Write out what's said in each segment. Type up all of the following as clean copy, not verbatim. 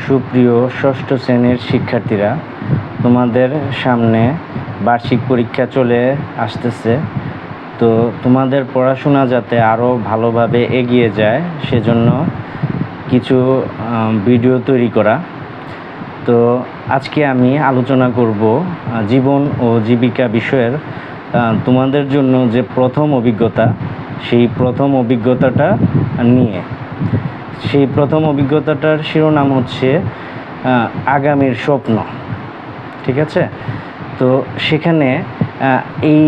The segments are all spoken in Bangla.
সুপ্রিয় ষষ্ঠ শ্রেণীর শিক্ষার্থীরা, তোমাদের সামনে বার্ষিক পরীক্ষা চলে আসতেছে। তো তোমাদের পড়াশোনা যাতে আরও ভালোভাবে এগিয়ে যায় সেজন্য কিছু ভিডিও তৈরি করা। তো আজকে আমি আলোচনা করব জীবন ও জীবিকা বিষয়ের তোমাদের জন্য যে প্রথম অভিজ্ঞতা, সেই প্রথম অভিজ্ঞতাটা নিয়ে। সেই প্রথম অভিজ্ঞতাটার শিরোনাম হচ্ছে আগামীর স্বপ্ন। ঠিক আছে? তো সেখানে এই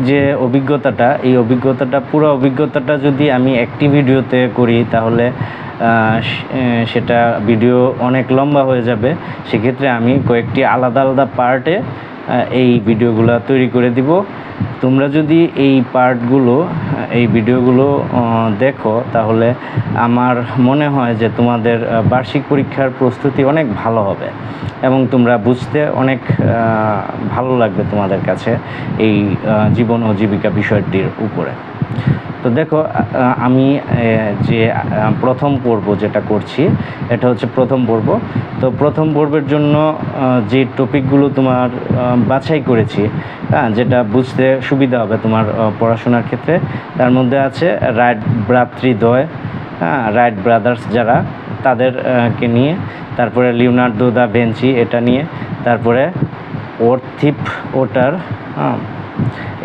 যে অভিজ্ঞতাটা, এই অভিজ্ঞতাটা পুরো অভিজ্ঞতাটা যদি আমি একটি ভিডিওতে করি তাহলে সেটা ভিডিও অনেক লম্বা হয়ে যাবে। সেক্ষেত্রে আমি কয়েকটি আলাদা আলাদা পার্টে এই ভিডিওগুলো তৈরি করে দিব। তোমরা যদি এই পার্টগুলো, এই ভিডিওগুলো দেখো তাহলে আমার মনে হয় যে তোমাদের বার্ষিক পরীক্ষার প্রস্তুতি অনেক ভালো হবে এবং তোমরা বুঝতে অনেক ভালো লাগবে তোমাদের কাছে এই জীবন ও জীবিকা বিষয়টির উপরে। তো দেখো, আমি যে প্রথম পর্ব যেটা করছি এটা হচ্ছে প্রথম পর্ব। তো প্রথম পর্বের জন্য যে টপিকগুলো তোমার বাছাই করেছি, যেটা বুঝতে সুবিধা হবে তোমার পড়াশোনার ক্ষেত্রে, তার মধ্যে আছে রাইট ভ্রাতৃদ্বয়, রাইট ব্রাদার্স যারা, তাদেরকে নিয়ে, তারপরে লিওনার্দো দা ভিঞ্চি এটা নিয়ে, তারপরে ওয়ার্থিপ ওটার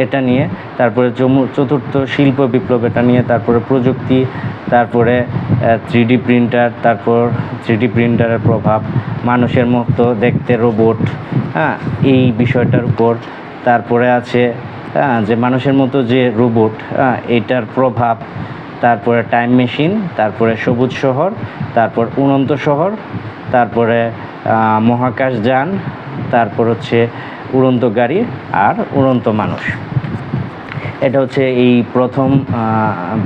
এটা নিয়ে, তারপরে চতুর্থ শিল্প বিপ্লব এটা নিয়ে, তারপরে প্রযুক্তি, তারপরে 3D প্রিন্টার, তারপর 3D প্রিন্টারের প্রভাব, মানুষের মতো দেখতে রোবট, এই বিষয়টার উপর। তারপরে আছে যে মানুষের মতো যে রোবট, এটার প্রভাব, তারপরে টাইম মেশিন, তারপরে সবুজ শহর, তারপর উড়ন্ত শহর, তারপরে মহাকাশযান, তারপর হচ্ছে উড়ন্ত গাড়ি আর উড়ন্ত মানুষ। এটা হচ্ছে এই প্রথম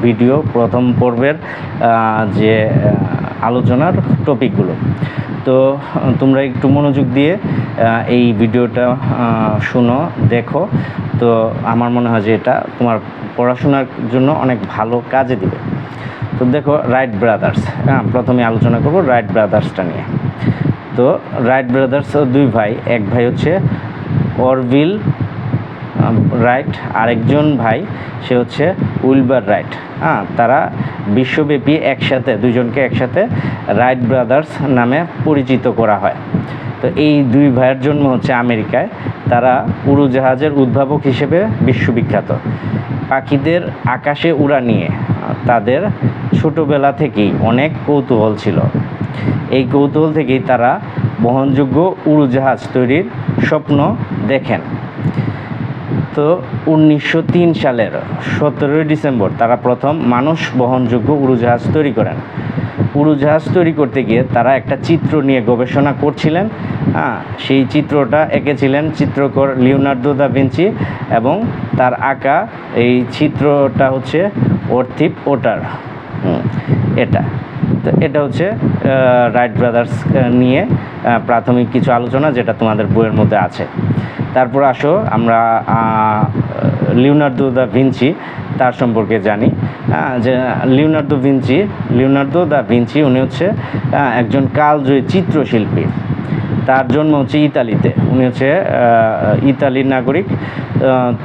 ভিডিও, প্রথম পর্বের যে আলোচনার টপিকগুলো। তো তোমরা একটু মনোযোগ দিয়ে এই ভিডিওটা শুনো, দেখো। তো আমার মনে হয় যে এটা তোমার পড়াশোনার জন্য অনেক ভালো কাজে দিবে। তো দেখো, রাইট ব্রাদার্স, প্রথমে আলোচনা করব রাইট ব্রাদার্সটা নিয়ে। তো রাইট ব্রাদার্স দুই ভাই, এক ভাই হচ্ছে অরভিল রাইট, আরেকজন ভাই সে হচ্ছে উইলবার রাইট। তারা বিশ্বব্যাপী একসাথে, দুইজনকে একসাথে রাইট ব্রাদার্স নামে পরিচিত করা হয়। তো এই দুই ভাইয়ের জন্ম হচ্ছে আমেরিকায়। তারা উড়োজাহাজের উদ্ভাবক হিসেবে বিশ্ববিখ্যাত। পাখিদের আকাশে উড়া নিয়ে তাদের ছোটোবেলা থেকেই অনেক কৌতূহল ছিল। এই কৌতূহল থেকেই তারা বহনযোগ্য উড়োজাহাজ তৈরির স্বপ্ন দেখেন। তো 1903 সালের 17 ডিসেম্বর তারা প্রথম মানুষ বহনযোগ্য উড়োজাহাজ তৈরি করেন। উড়োজাহাজ তৈরি করতে গিয়ে তারা একটা চিত্র নিয়ে গবেষণা করছিলেন। সেই চিত্রটা এঁকেছিলেন চিত্রকর লিওনার্দো দা ভিঞ্চি এবং তার আঁকা এই চিত্রটা হচ্ছে ওয়ার্থিপ ওটার। তো এটা হচ্ছে রাইট ব্রাদার্স নিয়ে প্রাথমিক কিছু আলোচনা, যেটা তোমাদের বইয়ের মধ্যে আছে। তারপর আসো আমরা লিওনার্দো দা ভিঞ্চি তার সম্পর্কে জানি। যে লিওনার্দো দা ভিঞ্চি উনি হচ্ছে একজন কালজয়ী চিত্রশিল্পী। তার জন্ম হচ্ছে ইতালিতে। উনি হচ্ছে ইতালির নাগরিক।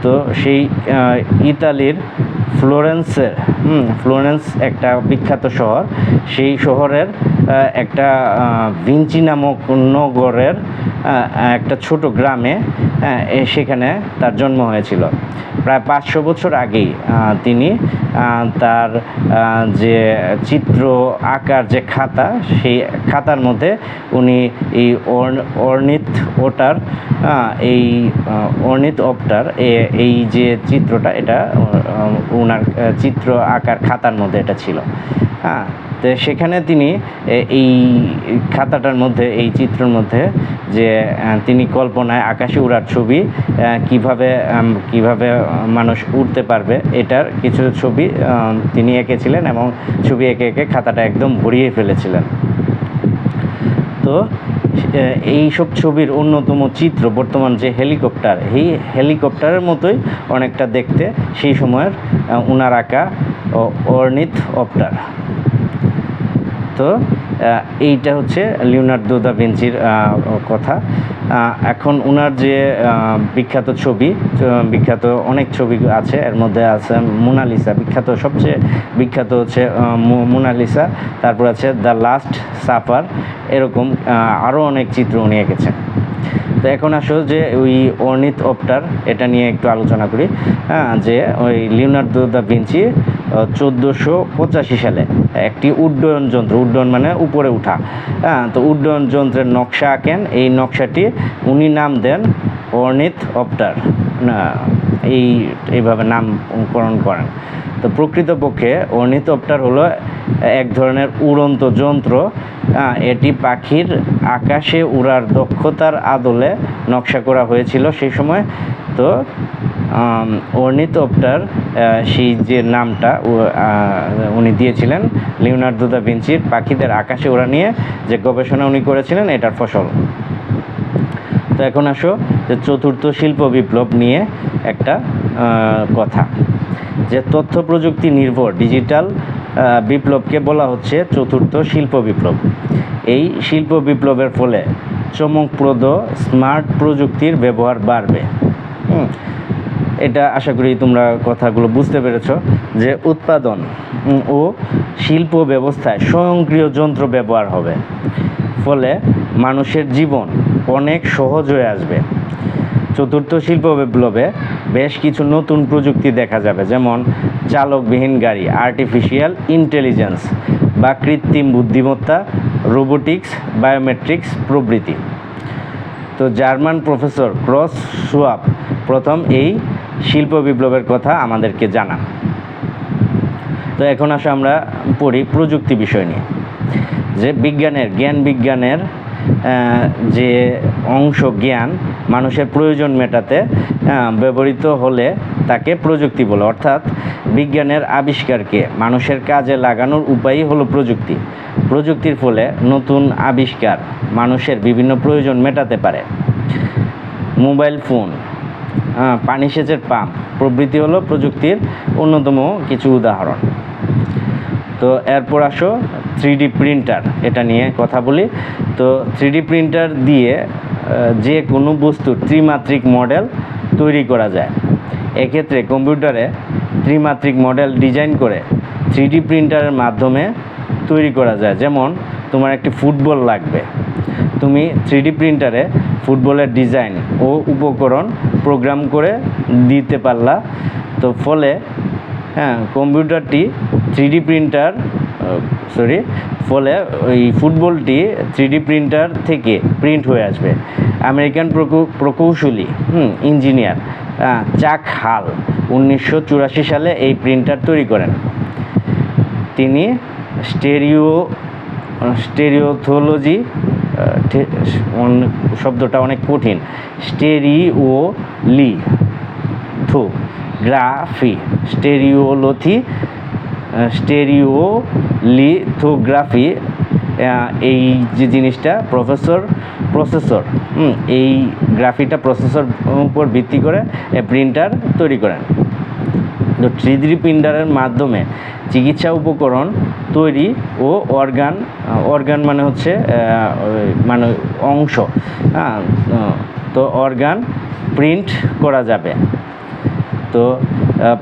তো সেই ইতালির ফ্লোরেন্স একটা বিখ্যাত শহর। সেই শহরের একটা ভিঞ্চি নামক নগরের একটা ছোট গ্রামে সেখানে তার জন্ম হয়েছিল। প্রায় 500 বছর আগেই তিনি তার যে চিত্র আঁকার যে খাতা, সেই খাতার মধ্যে উনি এই অর্নিথোপ্টার এই যে চিত্রটা, এটা ওনার চিত্র আঁকার খাতার মধ্যে এটা ছিল। তো সেখানে তিনি এই খাতাটার মধ্যে, এই চিত্রের মধ্যে যে তিনি কল্পনায় আকাশে উড়ার ছবি, কিভাবে মানুষ উড়তে পারবে, এটার কিছু ছবি তিনি এঁকেছিলেন এবং ছবি এঁকে খাতাটা একদম ভরিয়ে ফেলেছিলেন। তো এই সব ছবির অন্যতম চিত্র বর্তমান যে হেলিকপ্টার, এই হেলিকপ্টারের মতোই অনেকটা দেখতে সেই সময়ের ওনার আঁকা অর্নিথোপ্টার। তো এইটা হচ্ছে লিওনার্দো দা ভিঞ্চির কথা। এখন ওনার যে বিখ্যাত ছবি, বিখ্যাত অনেক ছবি আছে, এর মধ্যে আছে মোনালিসা, বিখ্যাত সবচেয়ে বিখ্যাত হচ্ছে মোনালিসা, তারপর আছে দ্য লাস্ট সাপার, এরকম আরও অনেক চিত্র উনি এঁকেছেন। তো এখন আসো যে ওই অর্নিথোপ্টার, এটা নিয়ে একটু আলোচনা করি। যে ওই লিওনার্দো দা ভিঞ্চি 1485 সালে একটি উড্ডয়ন যন্ত্র, উড্ডয়ন মানে উপরে উঠা, তো উড্ডয়ন যন্ত্রের নকশা আঁকেন। এই নকশাটি উনি নাম দেন অর্নিথোপ্টার, এইভাবে নামকরণ করেন। তো প্রকৃতপক্ষে অর্নিথোপ্টার হলো এক ধরনের উড়ন্ত যন্ত্র। এটি পাখির আকাশে উড়ার দক্ষতার আদলে নকশা করা হয়েছিল সেই সময়। তো অর্নিথোপ্টার সেই যে নামটা উনি দিয়েছিলেন লিওনার্দো দা ভিঞ্চির পাখিদের আকাশে ওড়া নিয়ে যে গবেষণা উনি করেছিলেন, এটার ফসল। তো এখন আসো যে চতুর্থ শিল্প বিপ্লব নিয়ে একটা কথা, যে তথ্য প্রযুক্তি নির্ভর ডিজিটাল বিপ্লবকে বলা হচ্ছে চতুর্থ শিল্প বিপ্লব। এই শিল্প বিপ্লবের ফলে চমকপ্রদ স্মার্ট প্রযুক্তির ব্যবহার বাড়বে। এটা আশা করি তোমরা কথাগুলো বুঝতে পেরেছ, যে উৎপাদন ও শিল্প ব্যবস্থায় স্বয়ংক্রিয় যন্ত্র ব্যবহার হবে, ফলে মানুষের জীবন অনেক সহজ হয়ে আসবে। চতুর্থ শিল্প বিপ্লবে বেশ কিছু নতুন প্রযুক্তি দেখা যাবে, যেমন চালকবিহীন গাড়ি, আর্টিফিশিয়াল ইন্টেলিজেন্স বা কৃত্রিম বুদ্ধিমত্তা, রোবোটিক্স, বায়োমেট্রিক্স প্রভৃতি। তো জার্মান প্রফেসর ক্রস শুয়াব প্রথম এই শিল্প বিপ্লবের কথা আমাদেরকে জানান। তো এখন আসলে আমরা পড়ি প্রযুক্তি বিষয় নিয়ে, যে জ্ঞান বিজ্ঞানের যে অংশ জ্ঞান মানুষের প্রয়োজন মেটাতে ব্যবহৃত হলে তাকে প্রযুক্তি বলে। অর্থাৎ বিজ্ঞানের আবিষ্কারকে মানুষের কাজে লাগানোর উপায়ই হলো প্রযুক্তি। প্রযুক্তির ফলে নতুন আবিষ্কার মানুষের বিভিন্ন প্রয়োজন মেটাতে পারে। মোবাইল ফোন, পানি সেচের পাম্প প্রভৃতি হলো প্রযুক্তির অন্যতম কিছু উদাহরণ। তো এরপর আসো 3D প্রিন্টার, এটা নিয়ে কথা বলি। তো 3D প্রিন্টার দিয়ে যে কোনো বস্তুর ত্রিমাত্রিক মডেল তৈরি করা যায়। এক্ষেত্রে কম্পিউটারে ত্রিমাত্রিক মডেল ডিজাইন করে 3D প্রিন্টারের মাধ্যমে তৈরি করা যায়। যেমন তোমার একটি ফুটবল লাগবে, তুমি 3D প্রিন্টারে ফুটবলের ডিজাইন ও উপকরণ প্রোগ্রাম করে দিতে পারলা। তো ফলে কম্পিউটারটি 3D প্রিন্টার ফলে ওই ফুটবলটি 3D প্রিন্টার থেকে প্রিন্ট হয়ে আসবে। আমেরিকান প্রকৌশলী ইঞ্জিনিয়ার চাক হাল 1984 সালে এই প্রিন্টার তৈরি করেন। তিনি স্টেরিওথোলজি, শব্দটা অনেক কঠিন, স্টেরিওলিথোগ্রাফি এই যে জিনিসটা প্রসেসর এই গ্রাফিটা প্রসেসর উপর ভিত্তি করে প্রিন্টার তৈরি করেন। তো 3D প্রিন্টারের মাধ্যমে চিকিৎসা উপকরণ তৈরি ও অর্গান মানে হচ্ছে মানে অংশ, তো অর্গান প্রিন্ট করা যাবে। তো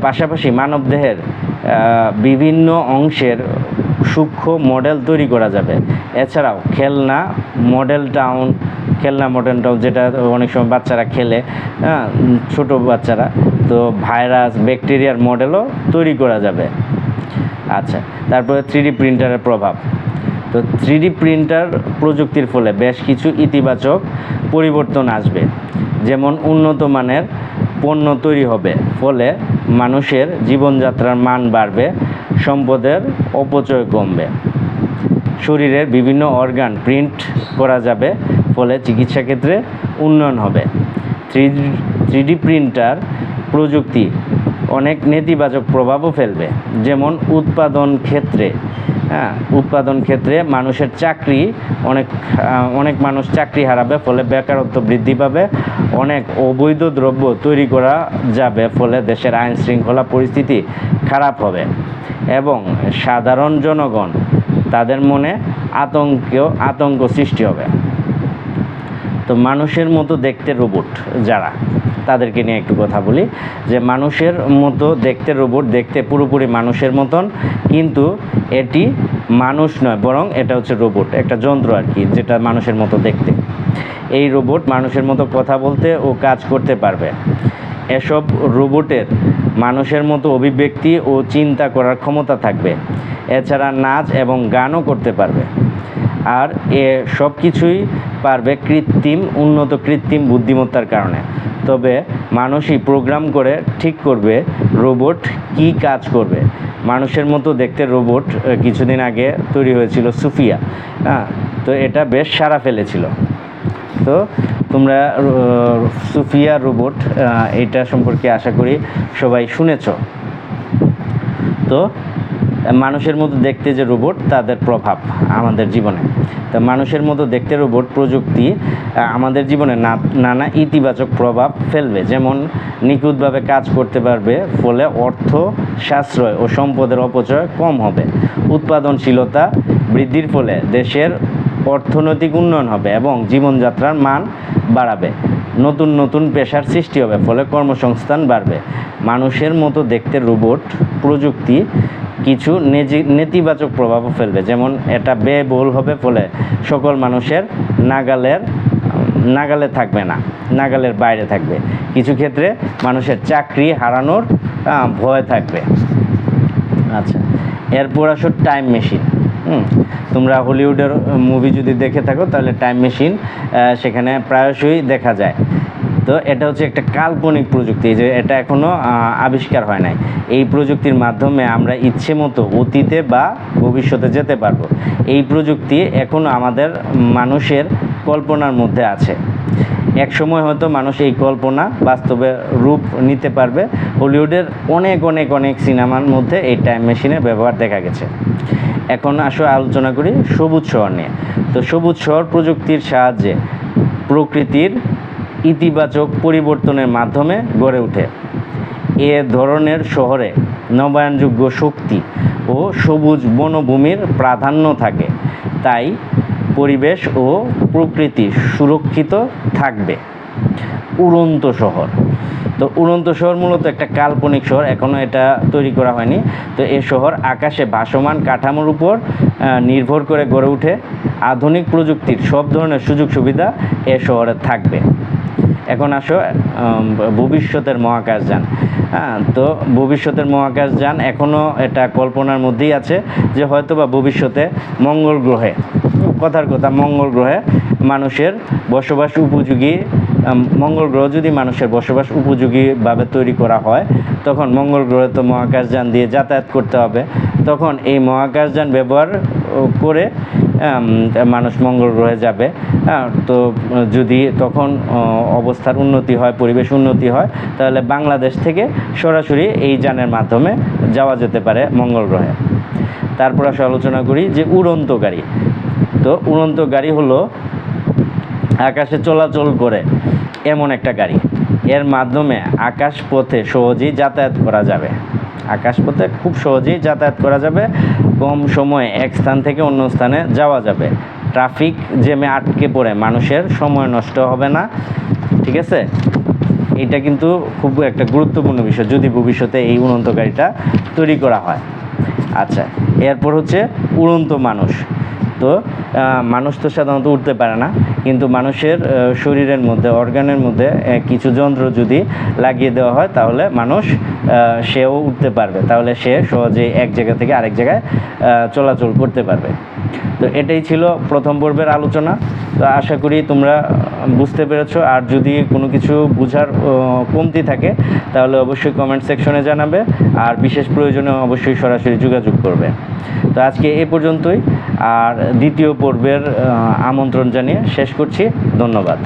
পাশাপাশি মানবদেহের বিভিন্ন অংশের সূক্ষ্ম মডেল তৈরি করা যাবে। এছাড়াও খেলনা মডেল টাউন, যেটা অনেক সময় বাচ্চারা খেলে, ছোট বাচ্চারা, তো ভাইরাস ব্যাকটেরিয়ার মডেলও তৈরি করা যাবে। আচ্ছা, তারপরে 3D প্রিন্টারের প্রভাব। তো 3D প্রিন্টার প্রযুক্তির ফলে বেশ কিছু ইতিবাচক পরিবর্তন আসবে, যেমন উন্নত মানের পণ্য তৈরি হবে, ফলে মানুষের জীবনযাত্রার মান বাড়বে, সম্পদের অপচয় কমবে, শরীরের বিভিন্ন অর্গান প্রিন্ট করা যাবে, ফলে চিকিৎসা ক্ষেত্রে উন্নয়ন হবে। 3D প্রিন্টার প্রযুক্তি অনেক নেতিবাচক প্রভাবও ফেলবে, যেমন উৎপাদন ক্ষেত্রে মানুষের চাকরি, অনেক মানুষ চাকরি হারাবে, ফলে বেকারত্ব বৃদ্ধি পাবে, অনেক অবৈধ দ্রব্য তৈরি করা যাবে, ফলে দেশের আইন শৃঙ্খলা পরিস্থিতি খারাপ হবে এবং সাধারণ জনগণ তাদের মনে আতঙ্ক সৃষ্টি হবে। তো মানুষের মতো দেখতে রোবট যারা, তাদেরকে নিয়ে একটু কথা বলি। যে মানুষের মতো দেখতে রোবট, দেখতে পুরোপুরি মানুষের মতন, কিন্তু এটি মানুষ নয়, বরং এটা হচ্ছে রোবট, একটা যন্ত্র আর কি, যেটা মানুষের মতো দেখতে। এই রোবট মানুষের মতো কথা বলতে ও কাজ করতে পারবে। এসব রোবটের মানুষের মতো অভিব্যক্তি ও চিন্তা করার ক্ষমতা থাকবে। এছাড়া নাচ এবং গানও করতে পারবে। আর এ সব কিছুই পারবে উন্নত কৃত্রিম বুদ্ধিমত্তার কারণে। তবে মানুষই প্রোগ্রাম করে ঠিক করবে রোবট কি কাজ করবে। মানুষের মতো দেখতে রোবট কিছুদিন আগে তৈরি হয়েছিল, সোফিয়া। তো এটা বেশ সাড়া ফেলেছিল। তো তোমরা সোফিয়া রোবট এটা সম্পর্কে আশা করি সবাই শুনেছ। তো মানুষের মতো দেখতে যে রোবট, তাদের প্রভাব আমাদের জীবনে। তো মানুষের মতো দেখতে রোবট প্রযুক্তি আমাদের জীবনে নানা ইতিবাচক প্রভাব ফেলবে। যেমন নিখুঁতভাবে কাজ করতে পারবে, ফলে অর্থ সাশ্রয় ও সম্পদের অপচয় কম হবে। উৎপাদনশীলতা বৃদ্ধির ফলে দেশের অর্থনৈতিক উন্নয়ন হবে এবং জীবনযাত্রার মান বাড়াবে। নতুন পেশার সৃষ্টি হবে, ফলে কর্মসংস্থান বাড়বে। মানুষের মতো দেখতে রোবট প্রযুক্তি কিছু নেতিবাচক প্রভাবও ফেলবে। যেমন এটা ব্যয়বহুল হবে, ফলে সকল মানুষের নাগালে থাকবে না, নাগালের বাইরে থাকবে। কিছু ক্ষেত্রে মানুষের চাকরি হারানোর ভয় থাকবে। আচ্ছা, এরপর আসো টাইম মেশিন। তোমরা হলিউডের মুভি যদি দেখে থাকো তাহলে টাইম মেশিন সেখানে প্রায়শই দেখা যায়। তো এটা হচ্ছে একটা কাল্পনিক প্রযুক্তি, যে এটা এখনও আবিষ্কার হয় নাই। এই প্রযুক্তির মাধ্যমে আমরা ইচ্ছে মতো অতীতে বা ভবিষ্যতে যেতে পারবো। এই প্রযুক্তি এখনও আমাদের মানুষের কল্পনার মধ্যে আছে। এক সময় হয়তো মানুষ এই কল্পনা বাস্তবে রূপ নিতে পারবে। হলিউডের অনেক সিনেমার মধ্যে এই টাইম মেশিনের ব্যবহার দেখা গেছে। এখন আসো আলোচনা করি সবুজ শহর নিয়ে। তো সবুজ শহর প্রযুক্তির সাহায্যে প্রকৃতির ইতিবাচক পরিবর্তনের মাধ্যমে গড়ে ওঠে। এ ধরনের শহরে নবায়নযোগ্য শক্তি ও সবুজ বনভূমির প্রাধান্য থাকে, তাই পরিবেশ ও প্রকৃতি সুরক্ষিত থাকবে। উড়ন্ত শহর। তো উড়ন্ত শহর মূলত একটা কাল্পনিক শহর, এখনও এটা তৈরি করা হয়নি। তো এই শহর আকাশে ভাসমান কাঠামোর উপর নির্ভর করে গড়ে ওঠে। আধুনিক প্রযুক্তির সব ধরনের সুযোগ সুবিধা এ শহরে থাকবে। এখন আসো ভবিষ্যতের মহাকাশযান। তো ভবিষ্যতের মহাকাশযান এখনও এটা কল্পনার মধ্যেই আছে, যে হয়তোবা ভবিষ্যতে মঙ্গল গ্রহে, কথার কথা মঙ্গল গ্রহে মানুষের বসবাস উপযোগী, মঙ্গল গ্রহ যদি মানুষের বসবাস উপযোগীভাবে তৈরি করা হয়, তখন মঙ্গল গ্রহে তো মহাকাশযান দিয়ে যাতায়াত করতে হবে। তখন এই মহাকাশযান ব্যবহার করে মানুষ মঙ্গল গ্রহে যাবে। তো যদি তখন অবস্থার উন্নতি হয়, পরিবেশ উন্নতি হয়, তাহলে বাংলাদেশ থেকে সরাসরি এই যানের মাধ্যমে যাওয়া যেতে পারে মঙ্গল গ্রহে। তারপর আসলে আলোচনা করি যে উড়ন্ত গাড়ি। তো উড়ন্ত গাড়ি হলো আকাশে চলাচল করে এমন একটা গাড়ি, এর মাধ্যমে আকাশপথে সহজেই যাতায়াত করা যাবে। আকাশপথে খুব সহজেই যাতায়াত করা যাবে, কম সময়ে এক স্থান থেকে অন্য স্থানে যাওয়া যাবে। ট্রাফিক জ্যামে আটকে পড়ে মানুষের সময় নষ্ট হবে না। ঠিক আছে, এটা কিন্তু খুব একটা গুরুত্বপূর্ণ বিষয় যদি ভবিষ্যতে এই উড়ন্ত গাড়িটা তৈরি করা হয়। আচ্ছা, এরপর হচ্ছে উড়ন্ত মানুষ। তো মানুষ তো সাধারণত উঠতে পারে না, কিন্তু মানুষের শরীরের মধ্যে, অর্গানের মধ্যে কিছু যন্ত্র যদি লাগিয়ে দেওয়া হয়, তাহলে মানুষ সেও উঠতে পারবে। তাহলে সে সহজেই এক জায়গা থেকে আরেক জায়গায় চলাচল করতে পারবে। তো এটাই ছিল প্রথম পর্বের আলোচনা। তো আশা করি তোমরা বুঝতে পেরেছো। আর যদি কোনো কিছু বোঝার কমতি থাকে তাহলে অবশ্যই কমেন্ট সেকশনে জানাবে, আর বিশেষ প্রয়োজনে অবশ্যই সরাসরি যোগাযোগ করবে। তো আজকে এ পর্যন্তই, আর দ্বিতীয় পর্বের আমন্ত্রণ জানিয়ে শেষ করছি। ধন্যবাদ।